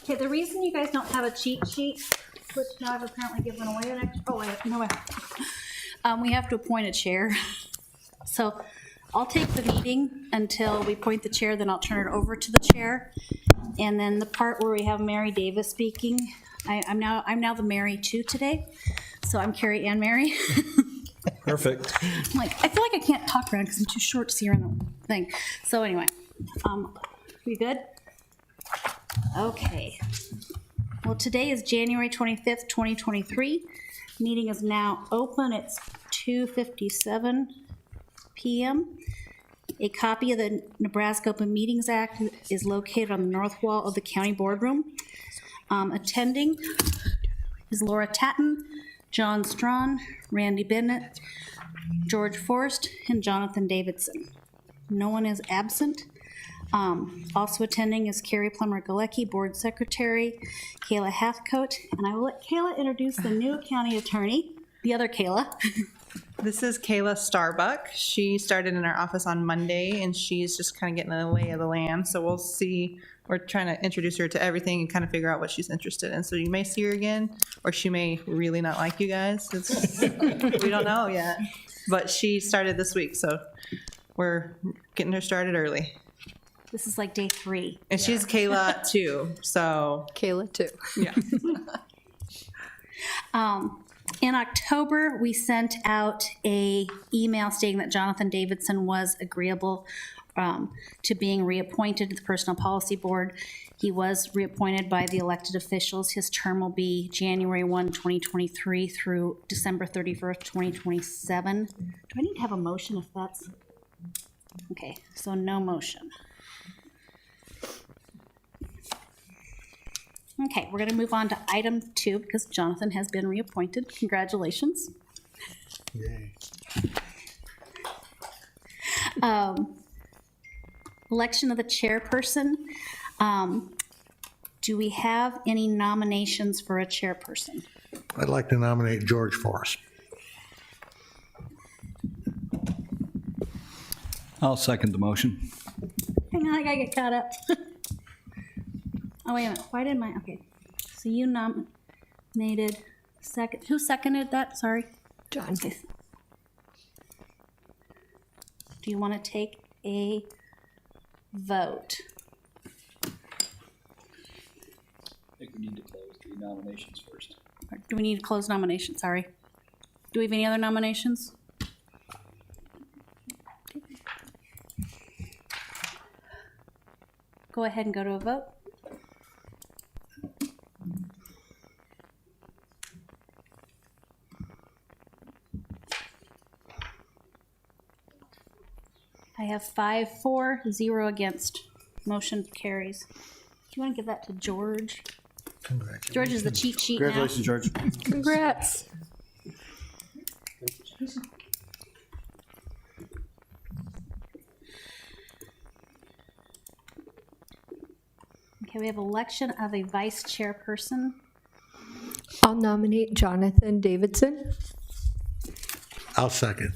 Okay, the reason you guys don't have a cheat sheet, which now I've apparently given away an extra, oh, wait, no, we have to appoint a chair. So I'll take the meeting until we appoint the chair, then I'll turn it over to the chair. And then the part where we have Mary Davis speaking, I'm now the Mary too today. So I'm Carrie Ann Mary. Perfect. I'm like, I feel like I can't talk around because I'm too short to see her in the thing. So anyway, we good? Okay. Well, today is January 25th, 2023. Meeting is now open. It's 2:57 p.m. A copy of the Nebraska Open Meetings Act is located on the north wall of the county boardroom. Attending is Laura Tatton, John Strawn, Randy Bennett, George Forrest, and Jonathan Davidson. No one is absent. Also attending is Carrie Plummer-Galecki, Board Secretary, Kayla Hathcote, and I will let Kayla introduce the new county attorney, the other Kayla. This is Kayla Starbuck. She started in our office on Monday, and she's just kind of getting in the lay of the land. So we'll see. We're trying to introduce her to everything and kind of figure out what she's interested in. So you may see her again, or she may really not like you guys. We don't know yet. But she started this week, so we're getting her started early. This is like day 3. And she's Kayla too, so Kayla too. yeah. In October, we sent out a email stating that Jonathan Davidson was agreeable to being reappointed to the Personnel Policy Board. He was reappointed by the elected officials. His term will be January 1, 2023 through December 31st, 2027. Do I need to have a motion if that's? Okay, so no motion. Okay, we're going to move on to item 2 because Jonathan has been reappointed. Congratulations. Yay. Election of the chairperson. Do we have any nominations for a chairperson? I'd like to nominate George Forrest. I'll second the motion. Hang on, I gotta get caught up. Oh, wait a minute. Why did my, okay. So you nominated second. Who seconded that? Sorry. John. Okay. Do you want to take a vote? I think we need to close the nominations first. Or do we need to close nominations? Sorry. Do we have any other nominations? Go ahead and go to a vote. I have 5 for, 0 against. Motion carries. Do you want to give that to George? George is the cheat sheet now. Congratulations, George. Congrats. Okay, we have election of a vice chairperson. I'll nominate Jonathan Davidson. I'll second.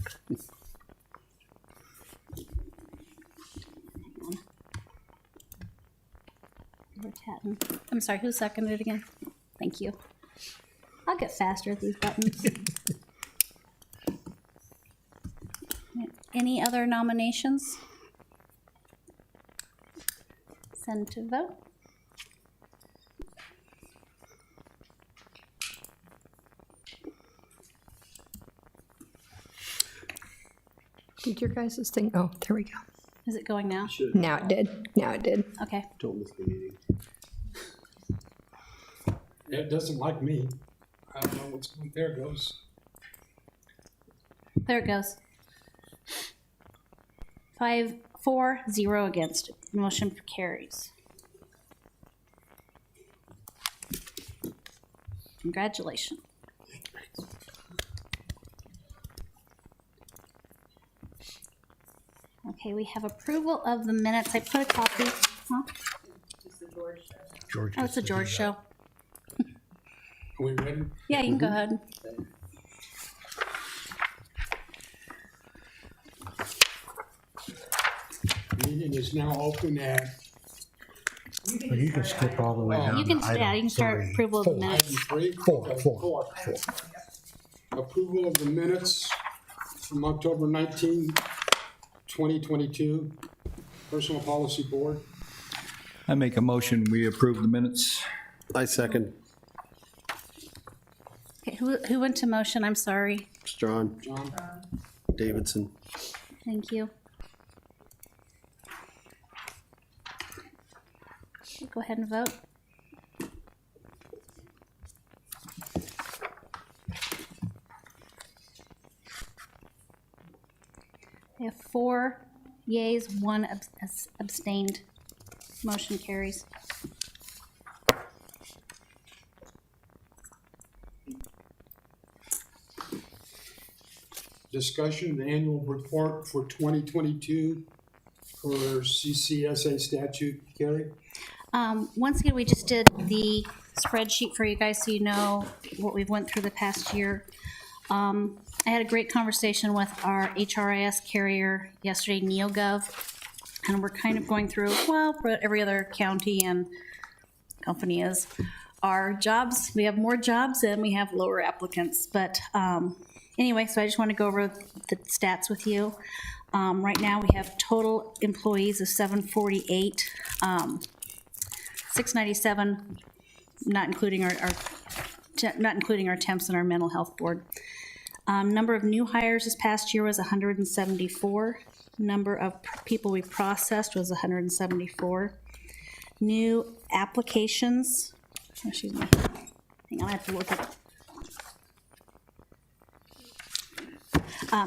I'm sorry, who seconded it again? Thank you. I'll get faster at these buttons. Any other nominations? Send to vote. Did your guys' thing? Oh, there we go. Is it going now? Now it did. Now it did. Okay. Don't miss the meeting. It doesn't like me. I don't know what's going, there it goes. There it goes. 5 for, 0 against. Motion carries. Congratulations. Okay, we have approval of the minutes. I put a copy. Huh? George. Oh, it's a George show. Are we ready? Yeah, you can go ahead. Meeting is now open at But you can skip all the way down. You can, to yeah, you can start item approval of the four. minutes. Item three? Four. Okay, Approval of the minutes from October 19, 2022, Personal Policy Board. I make a motion, we approve the minutes. I second. Okay, who went to motion? I'm sorry. Strawn, John? Davidson. Thank you. Go ahead and vote. We have 4 yeas, 1 abstained. Motion carries. Discussion, the annual report for 2022 for CCSA statute. Carrie? Once again, we just did the spreadsheet for you guys so you know what we've went through the past year. I had a great conversation with our HRIS carrier yesterday, NeoGov, and we're kind of going through, well, what every other county and company is. Our jobs, we have more jobs and we have lower applicants, but anyway, so I just want to go over the stats with you. Right now, we have total employees of 748, 697, not including our temps and our mental health board. Number of new hires this past year was 174. Number of people we processed was 174. New applications, excuse me, hang on, I have to look at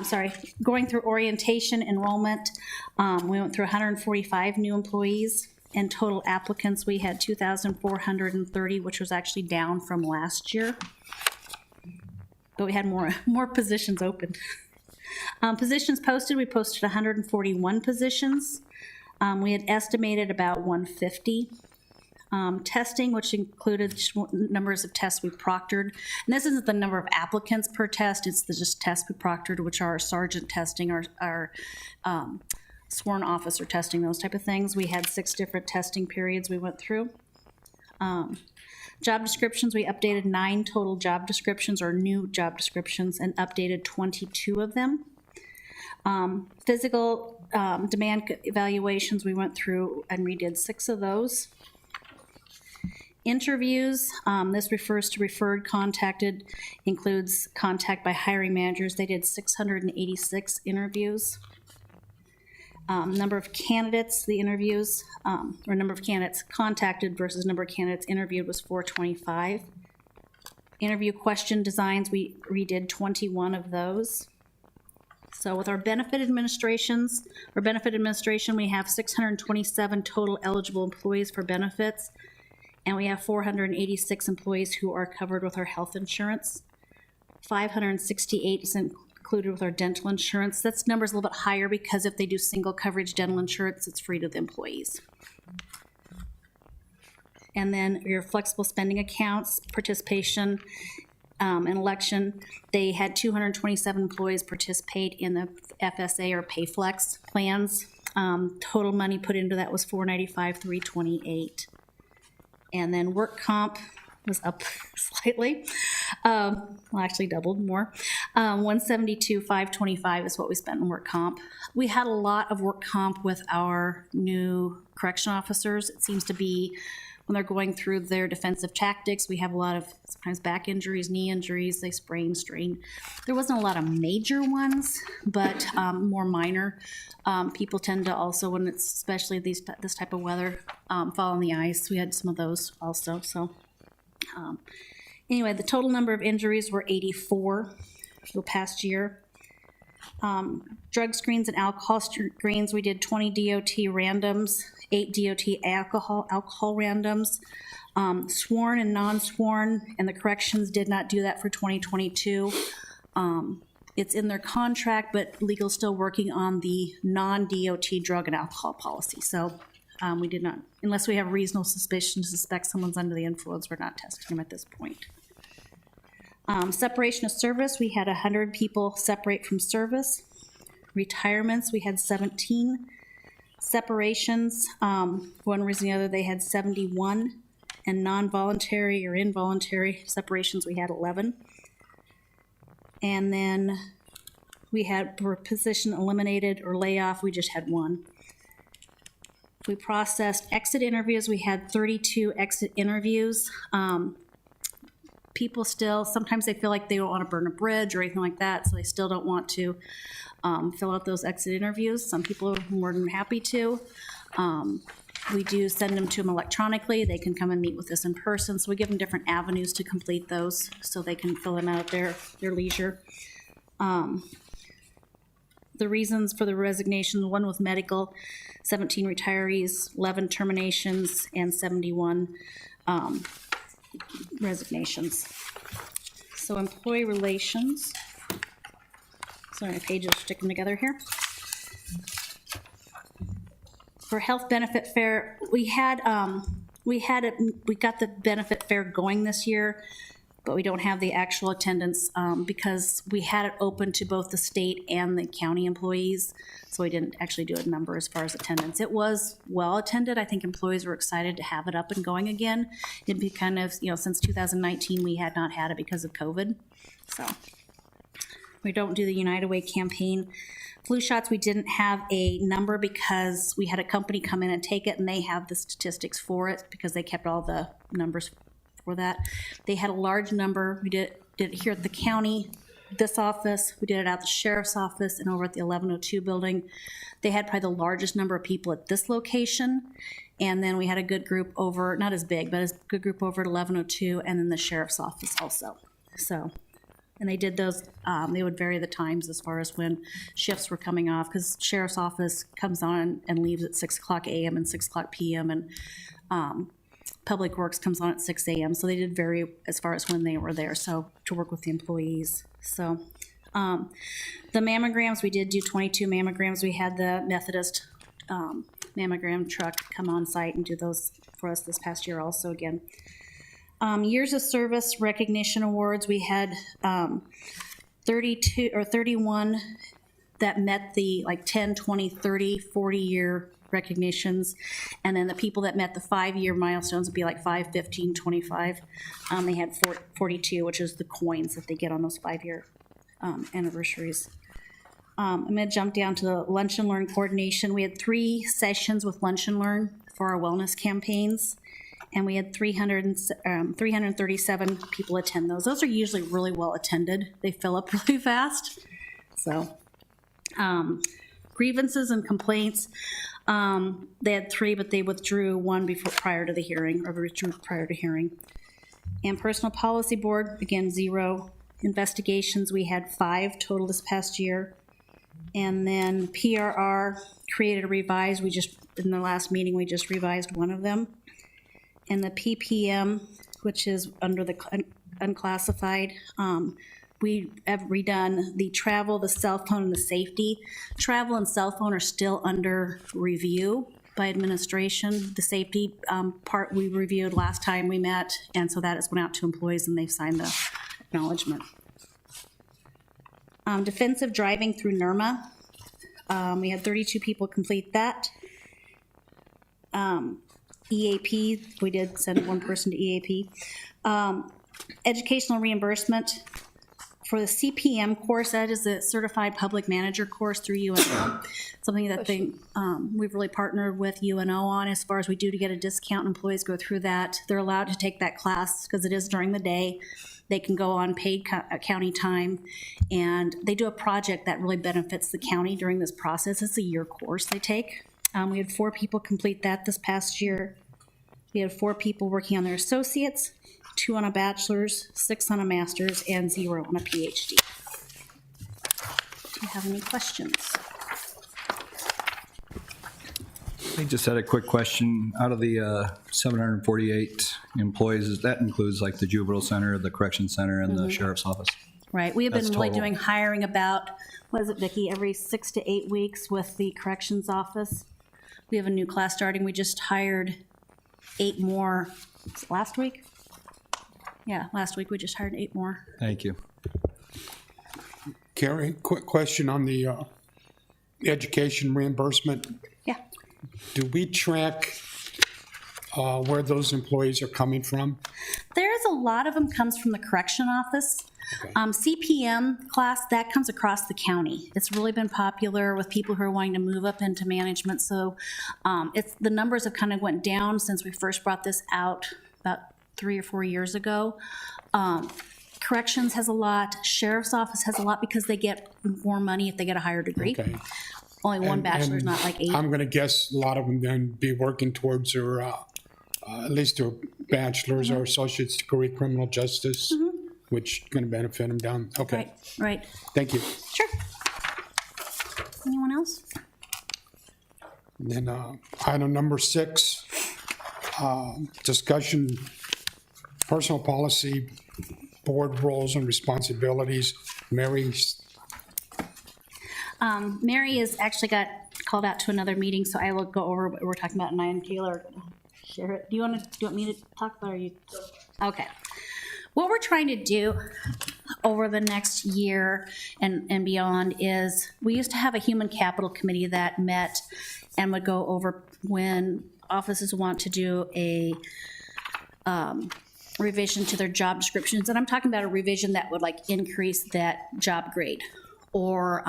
sorry, going through orientation, enrollment, we went through 145 new employees, and total applicants, we had 2,430, which was actually down from last year. But we had more positions open. Positions posted, we posted 141 positions. We had estimated about 150. Testing, which included numbers of tests we proctored. And this isn't the number of applicants per test, it's the just tests we proctored, which are our sergeant testing, our sworn officer testing, those type of things. We had 6 different testing periods we went through. Job descriptions, we updated 9 total job descriptions or new job descriptions and updated 22 of them. Physical demand evaluations, we went through and redid 6 of those. Interviews, this refers to referred, contacted, includes contact by hiring managers. They did 686 interviews. Number of candidates, the interviews, or number of candidates contacted versus number of candidates interviewed was 425. Interview question designs, we redid 21 of those. So with our benefit administration, we have 627 total eligible employees for benefits, and we have 486 employees who are covered with our health insurance. 568 is included with our dental insurance. That number's a little bit higher because if they do single coverage dental insurance, it's free to the employees. And then your flexible spending accounts, participation, and election, they had 227 employees participate in the FSA or PayFlex plans. Total money put into that was $495,328. And then work comp was up slightly, well, actually doubled more. 172,525 is what we spent in work comp. We had a lot of work comp with our new correction officers. It seems to be when they're going through their defensive tactics, we have a lot of sometimes back injuries, knee injuries, they sprain, strain. There wasn't a lot of major ones, but more minor. People tend to also, when it's especially this type of weather, fall on the ice. We had some of those also. So anyway, the total number of injuries were 84 for the past year. Drug screens and alcohol screens, we did 20 DOT randoms, 8 DOT alcohol randoms. Sworn and non-sworn, and the corrections did not do that for 2022. It's in their contract, but legal's still working on the non-DOT drug and alcohol policy. So we did not, unless we have reasonable suspicion to suspect someone's under the influence, we're not testing them at this point. Separation of service, we had 100 people separate from service. Retirements, we had 17. Separations, one reason or the other, they had 71, and non-voluntary or involuntary separations, we had 11. And then we had per position eliminated or layoff, we just had 1. We processed exit interviews, we had 32 exit interviews. People still, sometimes they feel like they don't want to burn a bridge or anything like that, so they still don't want to fill out those exit interviews. Some people are more than happy to. We do send them to them electronically. They can come and meet with us in person, so we give them different avenues to complete those so they can fill them out at their leisure. The reasons for the resignation, one with medical, 17 retirees, 11 terminations, and 71 resignations. So employee relations. Sorry, my pages are sticking together here. For health benefit fair, we got the benefit fair going this year, but we don't have the actual attendance because we had it open to both the state and the county employees, so we didn't actually do a number as far as attendance. It was well attended. I think employees were excited to have it up and going again. It'd be kind of, since 2019, we had not had it because of COVID. So we don't do the United Way campaign. Flu shots, we didn't have a number because we had a company come in and take it, and they have the statistics for it because they kept all the numbers for that. They had a large number. We did it here at the county, this office. We did it at the sheriff's office and over at the 1102 building. They had probably the largest number of people at this location. And then we had a good group over, not as big, but a good group over at 1102 and then the sheriff's office also. So, and they did those, they would vary the times as far as when shifts were coming off, because sheriff's office comes on and leaves at 6 o'clock a.m. and 6 o'clock p.m. and Public Works comes on at 6 a.m. So they did vary as far as when they were there, so to work with the employees. So the mammograms, we did do 22 mammograms. We had the Methodist mammogram truck come on site and do those for us this past year also again. Years of service recognition awards, we had 32 or 31 that met the 10, 20, 30, 40 year recognitions, and then the people that met the 5-year milestones would be 5, 15, 25. They had 42, which is the coins that they get on those 5-year anniversaries. I'm going to jump down to the Lunch and Learn coordination. We had 3 sessions with Lunch and Learn for our wellness campaigns, and we had 337 people attend those. Those are usually really well attended. They fill up really fast. So grievances and complaints, they had 3, but they withdrew 1 prior to the hearing, or withdrew prior to hearing. And Personal Policy Board, again, 0. Investigations, we had 5 total this past year. And then PRR created a revise. In the last meeting, we just revised 1 of them. And the PPM, which is under the unclassified, we have redone the travel, the cell phone, and the safety. Travel and cell phone are still under review by administration. The safety part we reviewed last time we met, and so that has went out to employees and they've signed the acknowledgement. Defensive driving through NERMA. We had 32 people complete that. EAP, we did send 1 person to EAP. Educational reimbursement. For the CPM course, that is a Certified Public Manager course through UNO. Something that we've really partnered with UNO on as far as we do to get a discount. Employees go through that. They're allowed to take that class because it is during the day. They can go on paid county time, and they do a project that really benefits the county during this process. It's a year course they take. We had 4 people complete that this past year. We had 4 people working on their associates, 2 on a bachelor's, 6 on a master's, and 0 on a PhD. Do you have any questions? I just had a quick question. Out of the 748 employees, that includes the juvenile center, the correction center, and the sheriff's office? Right, we have been That's really total. doing hiring about, what is it, Vicki, every 6 to 8 weeks with the corrections office. We have a new class starting. We just hired 8 more, was it last week? Yeah, last week we just hired 8 more. Thank you. Carrie, quick question on the education reimbursement. Yeah. do we track where those employees are coming from? There's a lot of them comes from the correction office. CPM class, that comes across the county. It's really been popular with people who are wanting to move up into management. So the numbers have kind of went down since we first brought this out about 3 or 4 years ago. Corrections has a lot, sheriff's office has a lot because they get more money if they get a higher degree. Okay. Only one bachelor's, And not like 8. I'm gonna guess a lot of them then be working towards their, at least their bachelor's or associate's degree in criminal justice, which is gonna benefit them down. Okay, Right, right. thank you. Sure. Anyone else? Then item number 6, discussion, personal policy, board roles and responsibilities. Mary, Mary has actually got called out to another meeting, so I will go over what we're talking about, and I and Kayla are gonna share it. Do you want me to talk about it, or you? Okay. What we're trying to do over the next year and beyond is, we used to have a human capital committee that met and would go over when offices want to do a revision to their job descriptions. And I'm talking about a revision that would like increase that job grade, or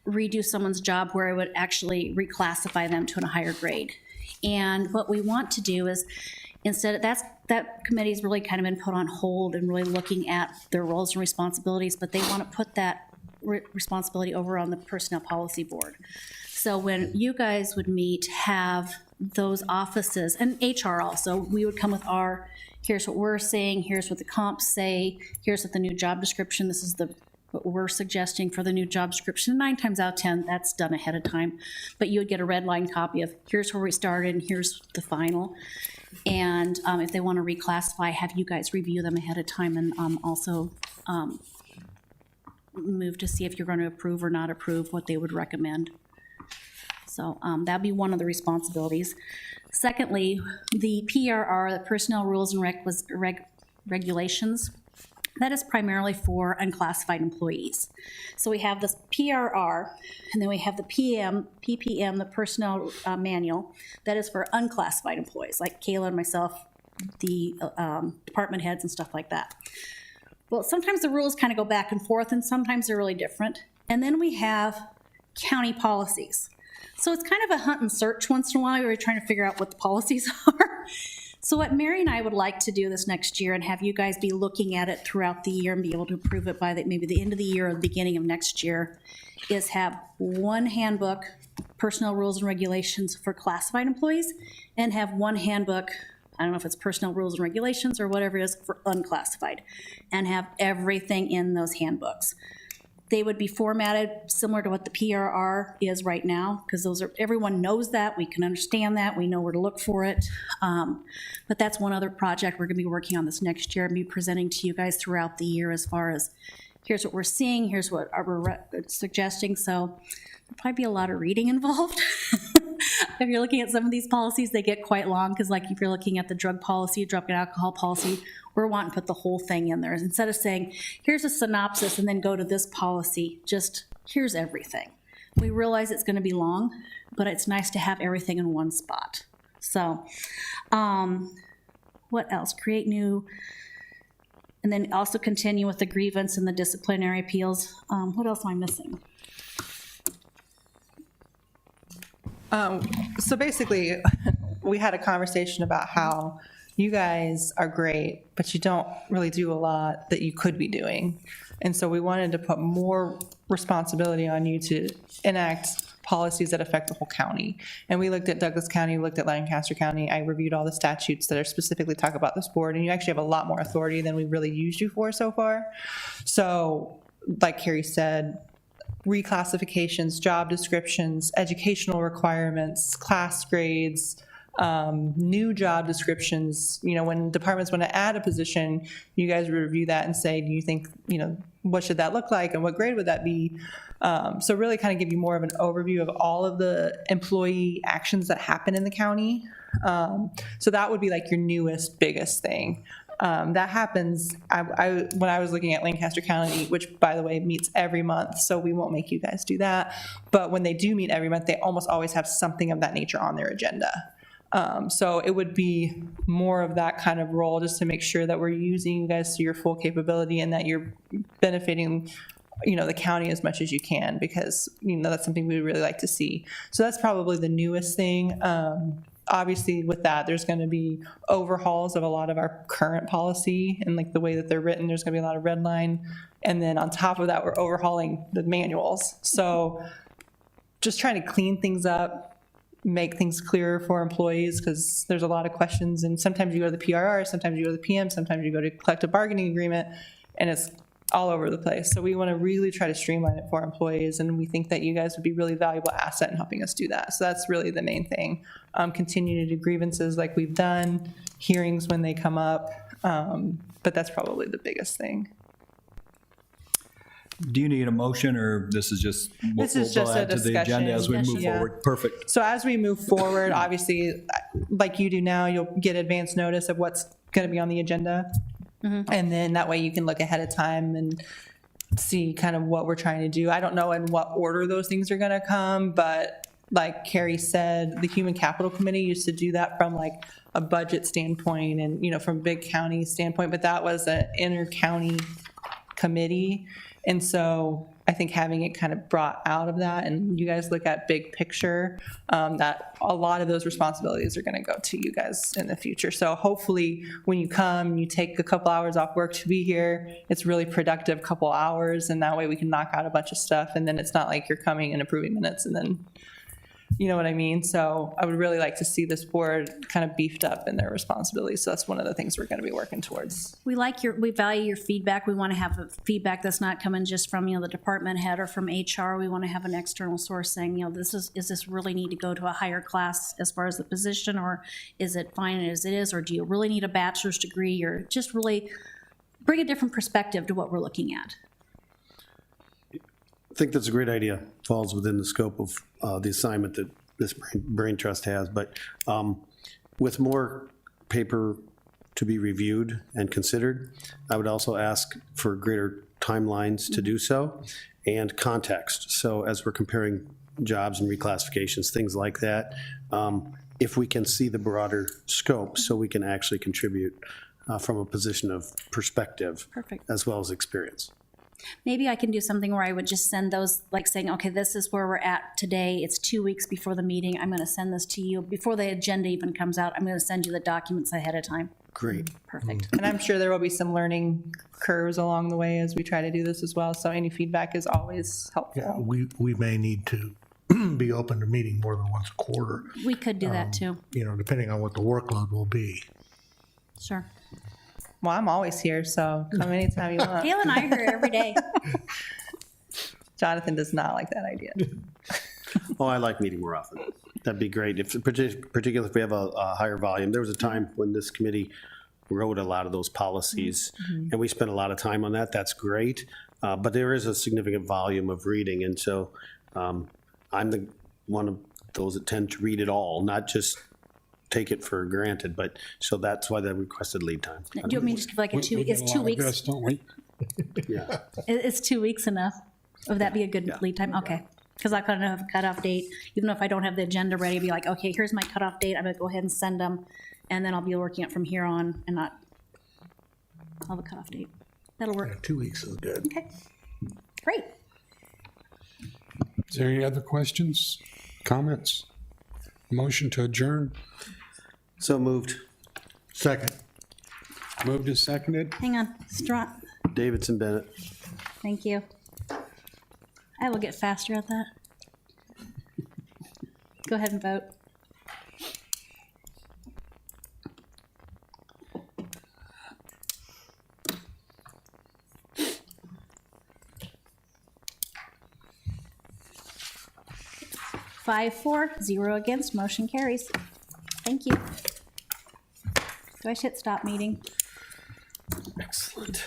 redo someone's job where it would actually reclassify them to a higher grade. And what we want to do is, instead of that committee's really kind of been put on hold and really looking at their roles and responsibilities, but they want to put that responsibility over on the Personnel Policy Board. So when you guys would meet, have those offices, and HR also, we would come with our, here's what we're saying, here's what the comps say, here's what the new job description, this is what we're suggesting for the new job description. 9 times out of 10, that's done ahead of time. But you would get a red line copy of, here's where we started and here's the final. And if they want to reclassify, have you guys review them ahead of time, and also move to see if you're going to approve or not approve what they would recommend. So that'd be one of the responsibilities. Secondly, the PRR, the Personnel Rules and Regulations, that is primarily for unclassified employees. So we have this PRR, and then we have the PPM, the Personnel Manual, that is for unclassified employees, like Kayla and myself, the department heads and stuff like that. Well, sometimes the rules kind of go back and forth, and sometimes they're really different. And then we have county policies. So it's kind of a hunt and search once in a while. We're trying to figure out what the policies are. So what Mary and I would like to do this next year, and have you guys be looking at it throughout the year and be able to approve it by maybe the end of the year or the beginning of next year, is have one handbook, personnel rules and regulations for classified employees, and have one handbook, I don't know if it's personnel rules and regulations or whatever it is, for unclassified, and have everything in those handbooks. They would be formatted similar to what the PRR is right now, because those are, everyone knows that, we can understand that, we know where to look for it. But that's one other project we're gonna be working on this next year and be presenting to you guys throughout the year, as far as here's what we're seeing, here's what we're suggesting. So there'll probably be a lot of reading involved. If you're looking at some of these policies, they get quite long, because like if you're looking at the drug policy, drug and alcohol policy, we're wanting to put the whole thing in there. Instead of saying, here's a synopsis and then go to this policy, just here's everything. We realize it's gonna be long, but it's nice to have everything in one spot. So, what else? Create new, and then also continue with the grievance and the disciplinary appeals. What else am I missing? So basically, we had a conversation about how you guys are great, but you don't really do a lot that you could be doing. And so we wanted to put more responsibility on you to enact policies that affect the whole county. And we looked at Douglas County, we looked at Lancaster County. I reviewed all the statutes that are specifically talk about this board, and you actually have a lot more authority than we really used you for so far. So like Carrie said, reclassifications, job descriptions, educational requirements, class grades, new job descriptions. You know, when departments want to add a position, you guys review that and say, do you think, you know, what should that look like and what grade would that be? So really kind of give you more of an overview of all of the employee actions that happen in the county. So that would be like your newest, biggest thing. That happens, when I was looking at Lancaster County, which by the way meets every month, so we won't make you guys do that. But when they do meet every month, they almost always have something of that nature on their agenda. So it would be more of that kind of role, just to make sure that we're using you guys to your full capability and that you're benefiting, the county as much as you can, because, that's something we would really like to see. So that's probably the newest thing. Obviously with that, there's going to be overhauls of a lot of our current policy and like the way that they're written, there's going to be a lot of red line. And then on top of that, we're overhauling the manuals. So just trying to clean things up, make things clearer for employees, because there's a lot of questions, and sometimes you go to the PRR, sometimes you go to the PM, sometimes you go to collective bargaining agreement, and it's all over the place. So we want to really try to streamline it for employees, and we think that you guys would be really valuable asset in helping us do that. So that's really the main thing. Continue to do grievances like we've done, hearings when they come up, but that's probably the biggest thing. Do you need a motion, or this is just, This is we'll just a add to the agenda as we move discussion. Yeah. forward? Perfect. So as we move forward, obviously, like you do now, you'll get advance notice of what's going to be on the agenda. And then that way you can look ahead of time and see kind of what we're trying to do. I don't know in what order those things are going to come, but like Carrie said, the Human Capital Committee used to do that from like a budget standpoint and, from big county standpoint, but that was an inter-county committee. And so I think having it kind of brought out of that, and you guys look at big picture, that a lot of those responsibilities are going to go to you guys in the future. So hopefully when you come, you take a couple hours off work to be here, it's really productive couple hours, and that way we can knock out a bunch of stuff, and then it's not like you're coming and approving minutes and then, you know what I mean? So I would really like to see this board kind of beefed up in their responsibilities. So that's one of the things we're going to be working towards. We value your feedback. We want to have feedback that's not coming just from, the department head or from HR. We want to have an external source saying, is this really need to go to a higher class as far as the position, or is it fine as it is, or do you really need a bachelor's degree, or just really bring a different perspective to what we're looking at? I think that's a great idea. Falls within the scope of the assignment that this brain trust has. But with more paper to be reviewed and considered, I would also ask for greater timelines to do so and context. So as we're comparing jobs and reclassifications, things like that, if we can see the broader scope so we can actually contribute from a position of perspective. Perfect. As well as experience. Maybe I can do something where I would just send those, like saying, okay, this is where we're at today. It's 2 weeks before the meeting. I'm going to send this to you. Before the agenda even comes out, I'm going to send you the documents ahead of time. Great. Perfect. And I'm sure there will be some learning curves along the way as we try to do this as well. So any feedback is always helpful. Yeah, we may need to be open to meeting more than once a quarter, We could do that too. depending on what the workload will be. Sure. Well, I'm always here, so come anytime you want. Gail and I are here every day. Jonathan does not like that idea. Oh, I like meeting more often. That'd be great, particularly if we have a higher volume. There was a time when this committee wrote a lot of those policies, and we spent a lot of time on that. That's great, but there is a significant volume of reading, and so I'm one of those that tend to read it all, not just take it for granted, but so that's why they requested lead time. Do you want me to just give like a two, We get is a 2 lot of weeks, this, don't we? Yeah. is 2 weeks enough? Would that be a good lead time? Okay. Because I kind of have a cutoff date, even though if I don't have the agenda ready, I'd be like, okay, here's my cutoff date. I'm going to go ahead and send them. And then I'll be working it from here on and not have a cutoff date. That'll Yeah, work. 2 weeks is good. Okay. Great. Is there any other questions, comments? Motion to adjourn? So moved. Second. Moved and seconded? Hang on. Davidson Bennett. Thank you. I will get faster at that. Go ahead and vote. Five, 4, 0 against, motion carries. Thank you. Do I hit stop meeting? Excellent.